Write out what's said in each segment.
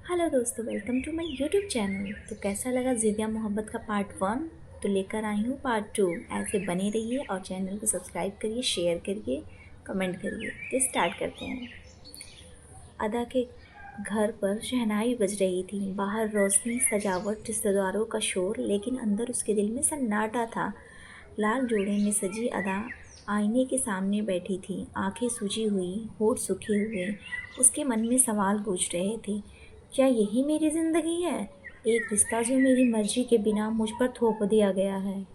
Hello दोस्तों, welcome to my YouTube channel. तो कैसा लगा ज़िद्दिया मोहब्बत का पार्ट 1। तो लेकर आई हूँ पार्ट 2। ऐसे बने रहिए और चैनल को सब्सक्राइब करिए, शेयर करिए, कमेंट करिए। तो स्टार्ट करते हैं। अदा के घर पर शहनाई बज रही थी। बाहर रोशनी, सजावट, रिश्तेदारों का शोर, लेकिन अंदर उसके दिल में सन्नाटा था। लाल जोड़े में सजी अदा आईने के सामने बैठी थी, आंखें सूजी हुई, होठ सूखे हुए। उसके मन में सवाल गूंज रहे थे। क्या यही मेरी ज़िंदगी है? एक रिश्ता जो मेरी मर्जी के बिना मुझ पर थोप दिया गया है।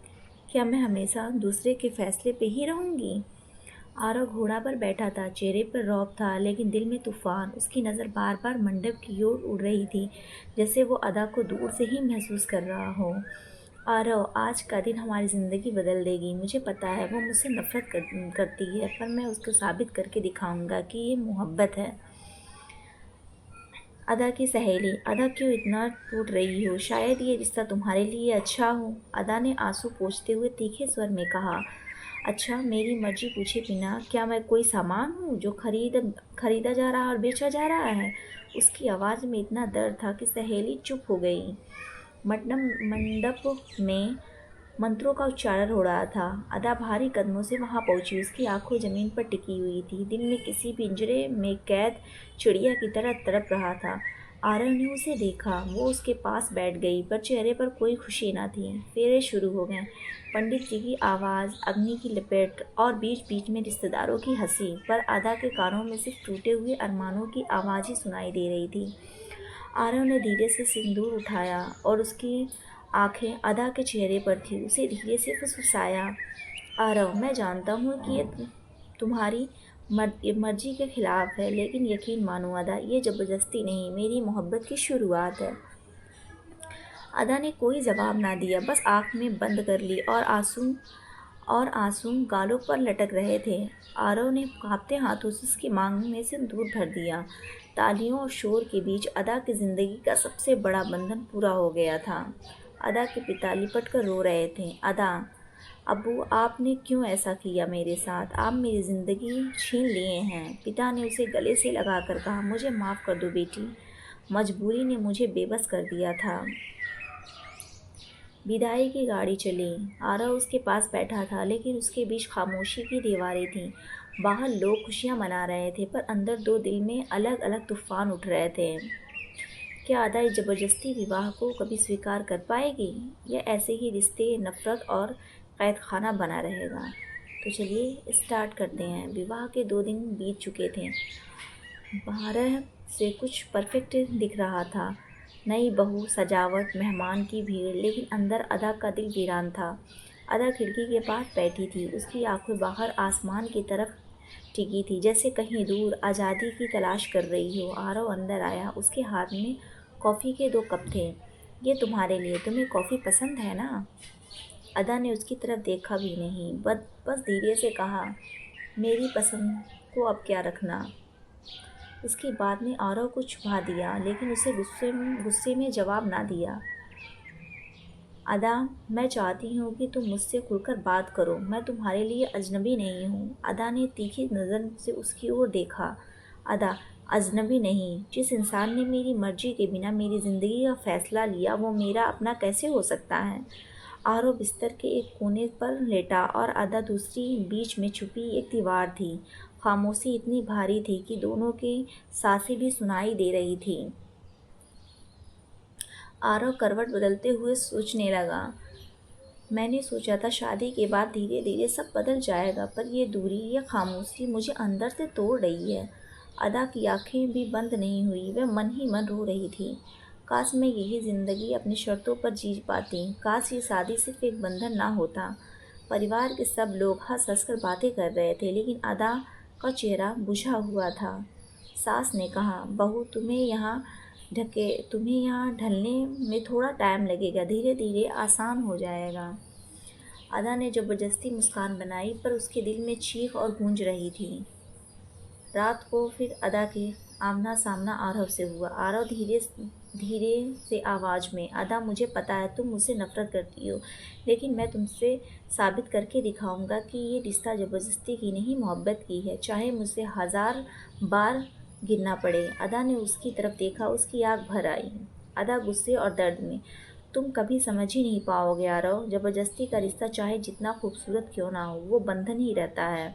क्या मैं हमेशा दूसरे के फैसले पे ही रहूंगी? आरव घोड़ा पर बैठा था, चेहरे पर रौब था, लेकिन दिल में तूफान। उसकी नज़र बार बार मंडप की ओर उड़ रही थी, जैसे वो अदा को दूर से ही महसूस कर रहा हो। आरव, आज का दिन हमारी ज़िंदगी बदल देगी। मुझे पता है वो मुझसे नफरत करती है, पर मैं उसको साबित करके दिखाऊंगा कि ये मोहब्बत है। अदा की सहेली, अदा क्यों इतना टूट रही हो? शायद ये रिश्ता तुम्हारे लिए अच्छा हो। अदा ने आंसू पोंछते हुए तीखे स्वर में कहा। अच्छा, मेरी मर्जी पूछे बिना? क्या मैं कोई सामान हूँ जो खरीदा जा रहा और बेचा जा रहा है? उसकी आवाज़ में इतना दर्द था कि सहेली चुप हो गई। मंडप में मंत्रों का उच्चारण हो रहा था। अदा भारी कदमों से वहां पहुंची। उसकी आंखें जमीन पर टिकी हुई थी। दिल में किसी पिंजरे में कैद चिड़िया की तरह तड़प रहा था। आरव ने उसे देखा। वो उसके पास बैठ गई, पर चेहरे पर कोई खुशी न थी। फेरे शुरू हो गए। पंडित जी की आवाज़, अग्नि की लपेट और बीच बीच में रिश्तेदारों की हंसी। पर अदा के कानों में सिर्फ टूटे हुए अरमानों की आवाज़ ही सुनाई दे रही थी। आरव ने धीरे से सिंदूर उठाया और उसकी आंखें अदा के चेहरे पर थी। उसे धीरे से फुसफुसाया। आरव, मैं जानता हूँ कि ये तुम्हारी मर्जी के खिलाफ है, लेकिन यकीन मानो अदा, ये ज़बरदस्ती नहीं, मेरी मोहब्बत की शुरुआत है। अदा ने कोई जवाब ना दिया, बस आँख में बंद कर ली और आंसू गालों पर लटक रहे थे। आरव ने कांपते हाथों से उसकी मांग में सिंदूर भर दिया। तालियों और शोर के बीच अदा की जिंदगी का सबसे बड़ा बंधन पूरा हो गया था। अदा के पिता लिपट कर रो रहे थे। अदा, अब्बू, आपने क्यों ऐसा किया मेरे साथ? आप मेरी ज़िंदगी छीन लिए हैं। पिता ने उसे गले से लगाकर कहा, मुझे माफ़ कर दो बेटी, मजबूरी ने मुझे बेबस कर दिया था। विदाई की गाड़ी चली। आरव उसके पास बैठा था, लेकिन उसके बीच खामोशी की दीवारें थीं। बाहर लोग खुशियां मना रहे थे, पर अंदर दो दिल में अलग अलग तूफान उठ रहे थे। क्या अदा इस जबरदस्ती विवाह को कभी स्वीकार कर पाएगी, या ऐसे ही रिश्ते नफरत और कैद खाना बना रहेगा? तो चलिए स्टार्ट करते हैं। विवाह के 2 दिन बीत चुके थे। बाहर से कुछ परफेक्ट दिख रहा था। नई बहू, सजावट, मेहमान की भीड़, लेकिन अंदर अदा का दिल वीरान था। अदा खिड़की के पास बैठी थी। उसकी आंखें बाहर आसमान की तरफ टिकी थी, जैसे कहीं दूर आज़ादी की तलाश कर रही हो। आरव अंदर आया। उसके हाथ में कॉफ़ी के 2 कप थे। ये तुम्हारे लिए। तुम्हें कॉफ़ी पसंद है ना? अदा ने उसकी तरफ देखा भी नहीं, बस धीरे से कहा, मेरी पसंद को अब क्या रखना। उसकी बात ने आरव को छुपा दिया, लेकिन उसे गुस्से में जवाब ना दिया। अदा, मैं चाहती हूँ कि तुम मुझसे खुलकर बात करो। मैं तुम्हारे लिए अजनबी नहीं हूँ। अदा ने तीखी नज़र से उसकी ओर देखा। अदा, अजनबी नहीं? जिस इंसान ने मेरी मर्जी के बिना मेरी ज़िंदगी का फैसला लिया, वो मेरा अपना कैसे हो सकता है? आरव बिस्तर के एक कोने पर लेटा और अदा दूसरी बीच में छुपी एक दीवार थी। खामोशी इतनी भारी थी कि दोनों की सांसें भी सुनाई दे रही थी। आरव करवट बदलते हुए सोचने लगा। मैंने सोचा था शादी के बाद धीरे धीरे सब बदल जाएगा, पर ये दूरी, ये खामोशी मुझे अंदर से तोड़ रही है। अदा की आंखें भी बंद नहीं हुई। वह मन ही मन रो रही थी। काश मैं यही ज़िंदगी अपनी शर्तों पर जी पाती। काश ये शादी सिर्फ एक बंधन ना होता। परिवार के सब लोग हंस हंस कर बातें कर रहे थे, लेकिन अदा का चेहरा बुझा हुआ था। सास ने कहा, बहू, तुम्हें यहाँ ढलने में थोड़ा टाइम लगेगा, धीरे धीरे आसान हो जाएगा। अदा ने जबरदस्ती मुस्कान बनाई, पर उसके दिल में चीख और गूंज रही थी। रात को फिर अदा के आमना सामना आरव से हुआ। आरव धीरे धीरे से आवाज़ में, अदा, मुझे पता है तुम मुझसे नफरत करती हो, लेकिन मैं तुमसे साबित करके दिखाऊंगा कि ये रिश्ता ज़बरदस्ती की नहीं, मोहब्बत की है। चाहे मुझसे 1000 बार गिरना पड़े। अदा ने उसकी तरफ देखा, उसकी आँख भर आई। अदा गुस्से और दर्द में, तुम कभी समझ ही नहीं पाओगे आरव, जबरदस्ती का रिश्ता चाहे जितना खूबसूरत क्यों ना हो, वो बंधन ही रहता है।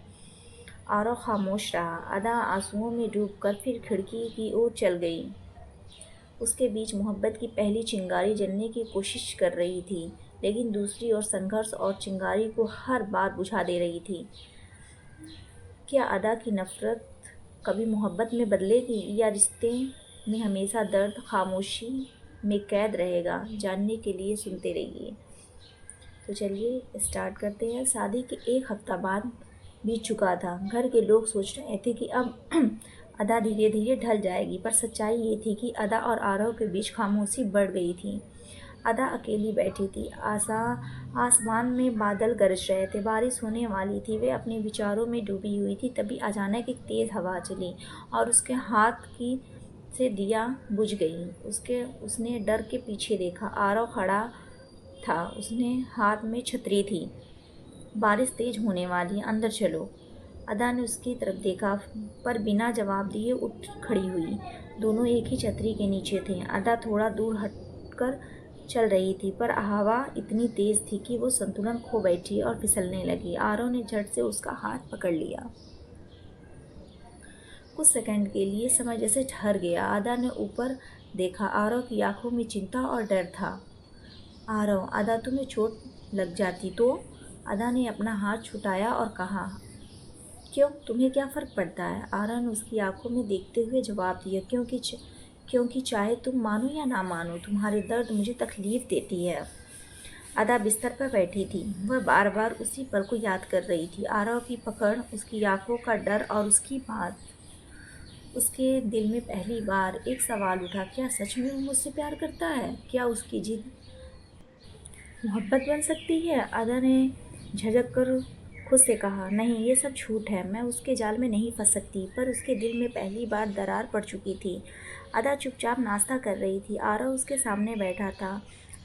आरव खामोश रहा। अदा आंसुओं में डूबकर फिर खिड़की की ओर चल गई। उसके बीच मोहब्बत की पहली चिंगारी जलने की कोशिश कर रही थी, लेकिन दूसरी ओर संघर्ष और चिंगारी को हर बार बुझा दे रही थी। क्या अदा की नफरत कभी मोहब्बत में बदलेगी, या रिश्ते में हमेशा दर्द खामोशी में कैद रहेगा? जानने के लिए सुनते रहिए। तो चलिए स्टार्ट करते हैं। शादी के एक हफ्ता बाद बीत चुका था। घर के लोग सोच रहे थे कि अब अदा धीरे धीरे ढल जाएगी, पर सच्चाई ये थी कि अदा और आरव के बीच खामोशी बढ़ गई थी। अदा अकेली बैठी थी। आसमान में बादल गरज रहे थे, बारिश होने वाली थी। वे अपने विचारों में डूबी हुई थी। तभी अचानक एक तेज़ हवा चली और उसके हाथ की से दिया बुझ गई। उसने डर के पीछे देखा। आरव खड़ा था, उसने हाथ में छतरी थी। बारिश तेज होने वाली है, अंदर चलो। अदा ने उसकी तरफ देखा, पर बिना जवाब दिए उठ खड़ी हुई। दोनों एक ही छतरी के नीचे थे। अदा थोड़ा दूर हटकर चल रही थी, पर हवा इतनी तेज थी कि वो संतुलन खो बैठी और फिसलने लगी। आरव ने झट से उसका हाथ पकड़ लिया। कुछ सेकंड के लिए समय जैसे ठहर गया। अदा ने ऊपर देखा। आरव की आंखों में चिंता और डर था। आरव, अदा तुम्हें चोट लग जाती तो? अदा ने अपना हाथ छुटाया और कहा, क्यों, तुम्हें क्या फ़र्क पड़ता है? आरव ने उसकी आंखों में देखते हुए जवाब दिया, क्योंकि चाहे तुम मानो या ना मानो, तुम्हारे दर्द मुझे तकलीफ़ देती है। अदा बिस्तर पर बैठी थी। वह बार बार उसी पल को याद कर रही थी। आरव की पकड़, उसकी आंखों का डर और उसकी बात। उसके दिल में पहली बार एक सवाल उठा, क्या सच में वो मुझसे प्यार करता है? क्या उसकी जिद मोहब्बत बन सकती है? अदा ने झिझक कर खुद से कहा, नहीं, ये सब झूठ है। मैं उसके जाल में नहीं फंस सकती। पर उसके दिल में पहली बार दरार पड़ चुकी थी। अदा चुपचाप नाश्ता कर रही थी। आरव उसके सामने बैठा था।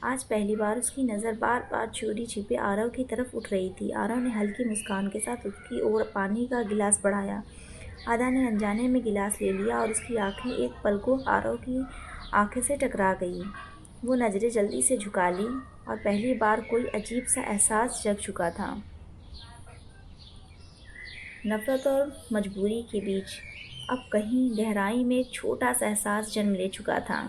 आज पहली बार उसकी नज़र बार बार चोरी छिपे आरव की तरफ उठ रही थी। आरव ने हल्की मुस्कान के साथ उसकी ओर पानी का गिलास बढ़ाया। अदा ने अनजाने में गिलास ले लिया और उसकी आंखें एक पल को आरव की आंखें से टकरा गई। वो नज़रें जल्दी से झुका ली और पहली बार कोई अजीब सा एहसास जग चुका था। नफ़रत और मजबूरी के बीच अब कहीं गहराई में एक छोटा सा एहसास जन्म ले चुका था।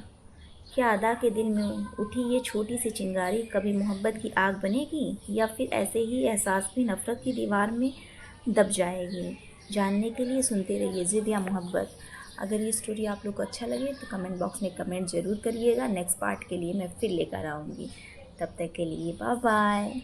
क्या अदा के दिल में उठी ये छोटी सी चिंगारी कभी मोहब्बत की आग बनेगी, या फिर ऐसे ही एहसास भी नफ़रत की दीवार में दब जाएगी? जानने के लिए सुनते रहिए ज़िद या मोहब्बत। अगर ये स्टोरी आप लोग को अच्छा लगे तो कमेंट बॉक्स में कमेंट ज़रूर करिएगा। नेक्स्ट पार्ट के लिए मैं फिर लेकर आऊँगी। तब तक के लिए बाय बाय।